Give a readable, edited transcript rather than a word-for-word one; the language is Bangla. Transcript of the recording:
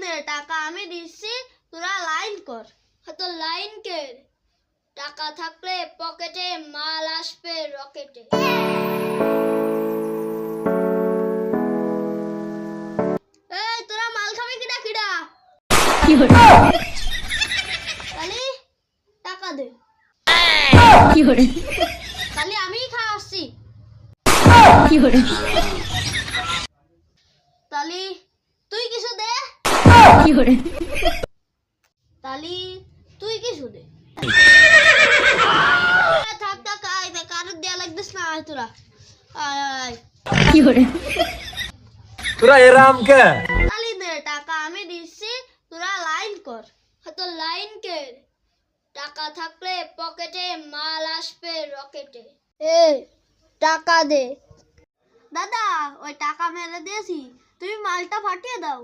দে টাকা আমি দিচ্ছি, তোরা লাইন কর। তো লাইন কে? টাকা থাকলে পকেটে, মাল আসবে রকেটে। এই তোরা মাল খাবি কিডা কিডা? তাহলে টাকা দে। তাহলে আমি খাওয়াচ্ছি। তাহলে তুই কিছু দে। তাহলে তুই কিছু দে। থাক থাক, আয় দে, কারো দেয়া লাগতেছ না, আয় তোরা, আয় আয়। তোরা এরাম কে? তাহলে দে টাকা আমি দিচ্ছি, তোরা লাইন কর। তো লাইন কে? টাকা থাকলে পকেটে, মাল আসবে রকেটে। এই টাকা দে। দাদা ওই টাকা মেরে দিয়েছি, তুমি মালটা ফাটিয়ে দাও।